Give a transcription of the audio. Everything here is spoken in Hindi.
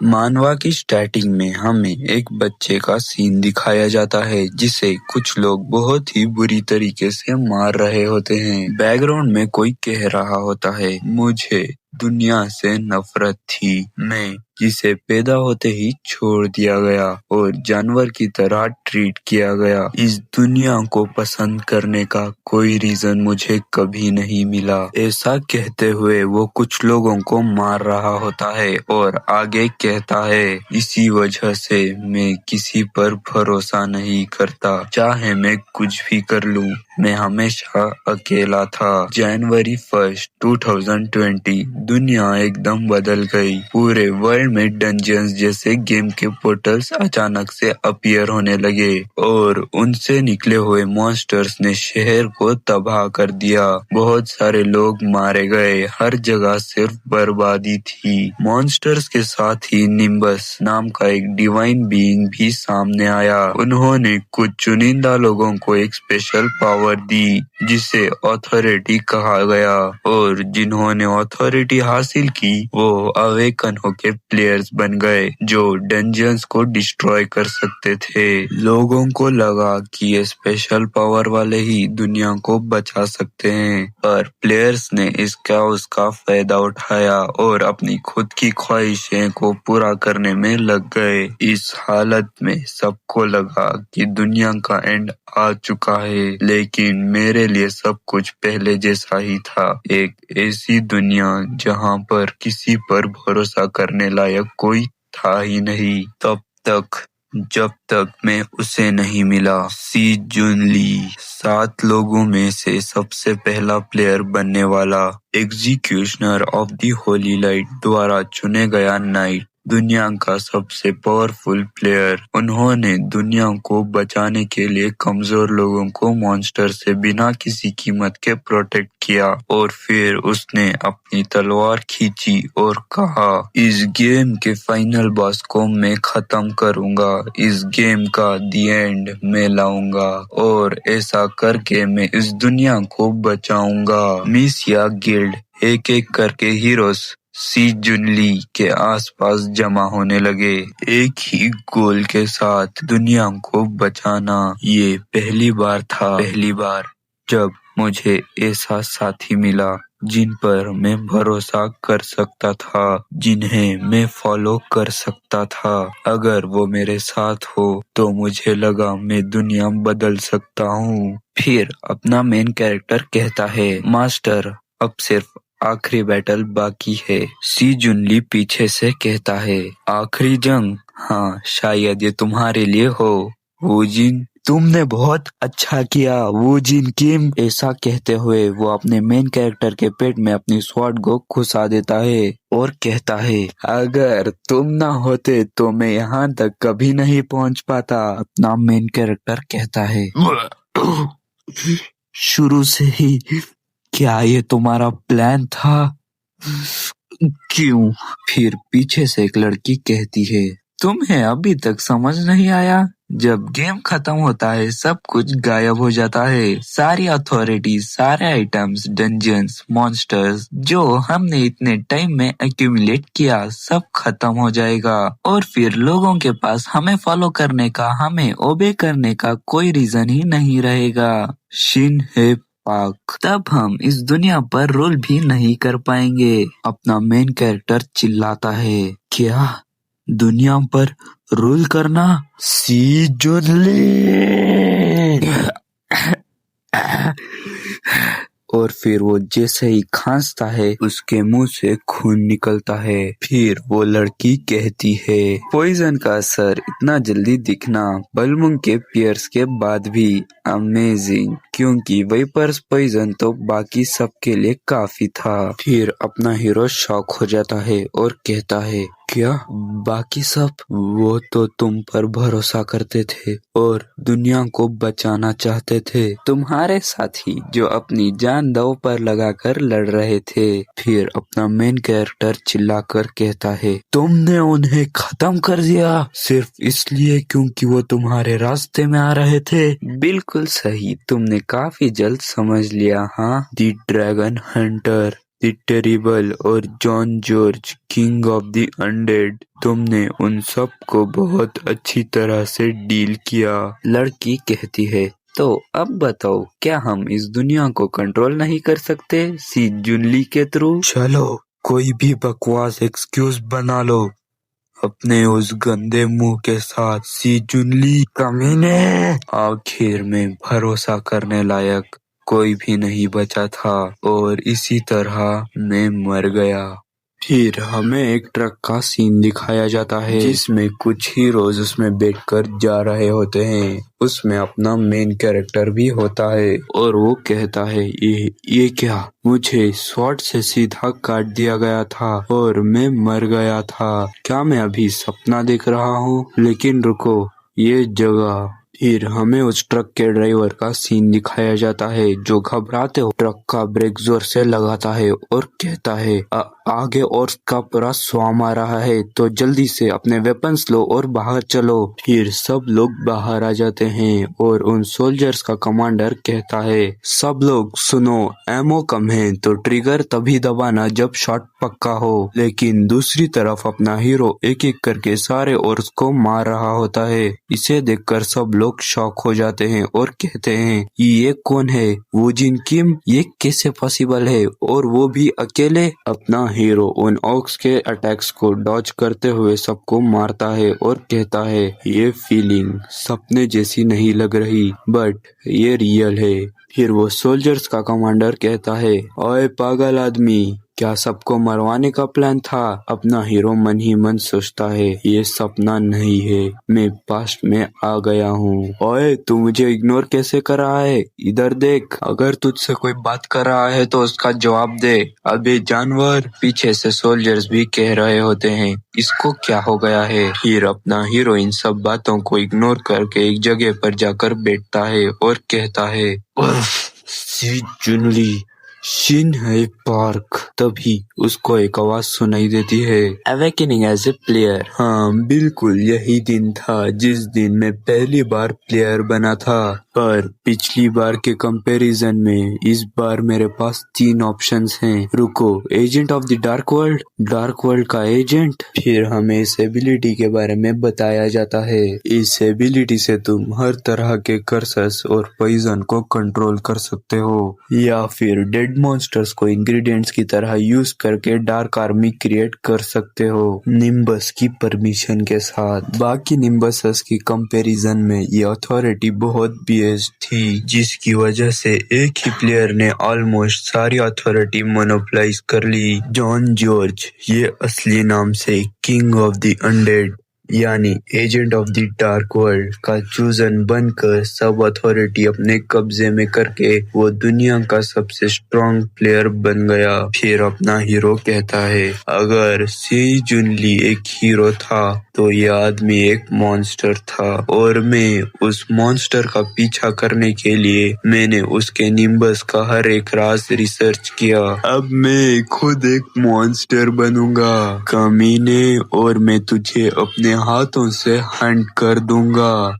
मानवा की स्टार्टिंग में हमें एक बच्चे का सीन दिखाया जाता है जिसे कुछ लोग बहुत ही बुरी तरीके से मार रहे होते हैं। बैकग्राउंड में कोई कह रहा होता है, मुझे दुनिया से नफरत थी, मैं जिसे पैदा होते ही छोड़ दिया गया और जानवर की तरह ट्रीट किया गया। इस दुनिया को पसंद करने का कोई रीजन मुझे कभी नहीं मिला। ऐसा कहते हुए वो कुछ लोगों को मार रहा होता है और आगे कहता है, इसी वजह से मैं किसी पर भरोसा नहीं करता, चाहे मैं कुछ भी कर लूं, मैं हमेशा अकेला था। जनवरी 1, 2020 दुनिया एकदम बदल गई। पूरे वर्ल्ड में डंजन्स जैसे गेम के पोर्टल्स अचानक से अपीयर होने लगे और उनसे निकले हुए मॉन्स्टर्स ने शहर को तबाह कर दिया। बहुत सारे लोग मारे गए, हर जगह सिर्फ बर्बादी थी। मॉन्स्टर्स के साथ ही निम्बस नाम का एक डिवाइन बीइंग भी सामने आया। उन्होंने कुछ चुनिंदा लोगों को एक स्पेशल पावर दी जिसे ऑथोरिटी कहा गया और जिन्होंने ऑथोरिटी हासिल की वो अवेकन होके प्लेयर्स बन गए जो डंजन्स को डिस्ट्रॉय कर सकते थे। लोगों को लगा कि ये स्पेशल पावर वाले ही दुनिया को बचा सकते हैं, पर प्लेयर्स ने इसका उसका फायदा उठाया और अपनी खुद की ख्वाहिशें को पूरा करने में लग गए। इस हालत में सबको लगा कि दुनिया का एंड आ चुका है, लेकिन मेरे लिए सब कुछ पहले जैसा ही था। एक ऐसी दुनिया जहां पर किसी पर भरोसा करने लायक कोई था ही नहीं, तब तक जब तक मैं उसे नहीं मिला। सी जून ली 7 लोगों में से सबसे पहला प्लेयर बनने वाला, executioner of the Holi light द्वारा चुने गया नाइट, दुनिया का सबसे पावरफुल प्लेयर। उन्होंने दुनिया को बचाने के लिए कमजोर लोगों को मॉन्स्टर से बिना किसी कीमत के प्रोटेक्ट किया और फिर उसने अपनी तलवार खींची और कहा, इस गेम के फाइनल बॉस को मैं खत्म करूंगा, इस गेम का दी एंड मैं लाऊंगा और ऐसा करके मैं इस दुनिया को बचाऊंगा। मिसिया गिल्ड एक एक करके हीरोज सी जुन ली के आसपास जमा होने लगे, एक ही गोल के साथ, दुनिया को बचाना। ये पहली बार जब मुझे ऐसा साथी मिला जिन पर मैं भरोसा कर सकता था, जिन्हें मैं फॉलो कर सकता था। अगर वो मेरे साथ हो तो मुझे लगा मैं दुनिया बदल सकता हूँ। फिर अपना मेन कैरेक्टर कहता है, मास्टर अब सिर्फ आखिरी बैटल बाकी है। सी जुनली पीछे से कहता है, आखिरी जंग? हाँ, शायद ये तुम्हारे लिए हो। वूजिन, तुमने बहुत अच्छा किया वूजिन किम। ऐसा कहते हुए वो अपने मेन कैरेक्टर के पेट में अपनी स्वॉर्ड को घुसा देता है और कहता है, अगर तुम ना होते तो मैं यहाँ तक कभी नहीं पहुँच पाता। अपना मेन कैरेक्टर कहता है, शुरू से ही क्या ये तुम्हारा प्लान था? क्यों? फिर पीछे से एक लड़की कहती है, तुम्हें अभी तक समझ नहीं आया? जब गेम खत्म होता है सब कुछ गायब हो जाता है। सारी अथॉरिटी, सारे आइटम्स, डंजन्स, मॉन्स्टर्स जो हमने इतने टाइम में एक्यूमुलेट किया सब खत्म हो जाएगा और फिर लोगों के पास हमें फॉलो करने का, हमें ओबे करने का कोई रीजन ही नहीं रहेगा। शिन है पाक, तब हम इस दुनिया पर रोल भी नहीं कर पाएंगे। अपना मेन कैरेक्टर चिल्लाता है, क्या दुनिया पर रूल करना? सी जुनली और फिर वो जैसे ही खांसता है उसके मुंह से खून निकलता है। फिर वो लड़की कहती है, पॉइजन का असर इतना जल्दी दिखना बलमुंग के पियर्स के बाद भी अमेजिंग, क्योंकि वेपर्स पॉइजन तो बाकी सबके लिए काफी था। फिर अपना हीरो शॉक हो जाता है और कहता है, क्या बाकी सब? वो तो तुम पर भरोसा करते थे और दुनिया को बचाना चाहते थे, तुम्हारे साथी जो अपनी जान दांव पर लगाकर लड़ रहे थे। फिर अपना मेन कैरेक्टर चिल्लाकर कहता है, तुमने उन्हें खत्म कर दिया सिर्फ इसलिए क्योंकि वो तुम्हारे रास्ते में आ रहे थे? बिल्कुल सही, तुमने काफी जल्द समझ लिया। हाँ, दी ड्रैगन हंटर द टेरिबल और John George king of the undead, तुमने उन सब को बहुत अच्छी तरह से डील किया। लड़की कहती है, तो अब बताओ, क्या हम इस दुनिया को कंट्रोल नहीं कर सकते सी जुनली के थ्रू? चलो, कोई भी बकवास एक्सक्यूज बना लो अपने उस गंदे मुंह के साथ, सी जुनली कमीने। आखिर में भरोसा करने लायक कोई भी नहीं बचा था और इसी तरह मैं मर गया। फिर हमें एक ट्रक का सीन दिखाया जाता है जिसमें कुछ हीरोज उसमें बैठकर जा रहे होते हैं। उसमें अपना मेन कैरेक्टर भी होता है और वो कहता है, ये क्या, मुझे स्वॉर्ड से सीधा काट दिया गया था और मैं मर गया था। क्या मैं अभी सपना देख रहा हूँ? लेकिन रुको, ये जगह। फिर हमें उस ट्रक के ड्राइवर का सीन दिखाया जाता है जो घबराते हो ट्रक का ब्रेक जोर से लगाता है और कहता है, आगे और का पूरा स्वाम आ रहा है, तो जल्दी से अपने वेपन्स लो और बाहर चलो। फिर सब लोग बाहर आ जाते हैं और उन सोल्जर्स का कमांडर कहता है, सब लोग सुनो, एमो कम है तो ट्रिगर तभी दबाना जब शॉट पक्का हो। लेकिन दूसरी तरफ अपना हीरो एक एक करके सारे ऑर्क्स को मार रहा होता है। इसे देखकर सब लोग शॉक हो जाते हैं और कहते हैं, ये कौन है? वो जिन किम, ये कैसे पॉसिबल है? और वो भी अकेले? अपना हीरो उन ऑर्क्स के अटैक्स को डॉज करते हुए सबको मारता है और कहता है, ये फीलिंग सपने जैसी नहीं लग रही, बट ये रियल है। फिर वो सोल्जर्स का कमांडर कहता है, ओए पागल आदमी, क्या सबको मरवाने का प्लान था? अपना हीरो मन ही मन सोचता है, ये सपना नहीं है, मैं पास्ट में आ गया हूँ। ओए, तू मुझे इग्नोर कैसे कर रहा है? इधर देख, अगर तुझसे कोई बात कर रहा है तो उसका जवाब दे, अबे जानवर। पीछे से सोल्जर्स भी कह रहे होते हैं, इसको क्या हो गया है? फिर अपना हीरो इन सब बातों को इग्नोर करके एक जगह पर जाकर बैठता है और कहता है, सी जुनली शिन है पार्क। तभी उसको एक आवाज सुनाई देती है, अवेकनिंग एज ए प्लेयर। हाँ, बिल्कुल यही दिन था जिस दिन मैं पहली बार प्लेयर बना था, पर पिछली बार के कंपैरिजन में इस बार मेरे पास 3 ऑप्शंस हैं। रुको, agent of the dark world का एजेंट। फिर हमें इस एबिलिटी के बारे में बताया जाता है। इस एबिलिटी से तुम हर तरह के कर्सेस और पॉइजन को कंट्रोल कर सकते हो, या फिर डेड मॉन्स्टर्स को इंग्रेडिएंट्स की तरह यूज करके डार्क आर्मी क्रिएट कर सकते हो, निम्बस की परमिशन के साथ। बाकी निम्बसस की कंपैरिजन में ये अथॉरिटी बहुत बियस्ड थी, जिसकी वजह से एक ही प्लेयर ने ऑलमोस्ट सारी अथॉरिटी मोनोपोलाइज कर ली। जॉन जॉर्ज, ये असली नाम से किंग ऑफ द अनडेड यानी agent of the dark world का चूजन बनकर सब अथॉरिटी अपने कब्जे में करके वो दुनिया का सबसे स्ट्रॉन्ग प्लेयर बन गया। फिर अपना हीरो कहता है, अगर सी जुनली एक हीरो था तो ये आदमी एक मॉन्स्टर था, और मैं उस मॉन्स्टर का पीछा करने के लिए मैंने उसके निम्बस का हर एक राज रिसर्च किया। अब मैं खुद एक मॉन्स्टर बनूंगा कमीने, और मैं तुझे अपने हाथों से हंट कर दूंगा।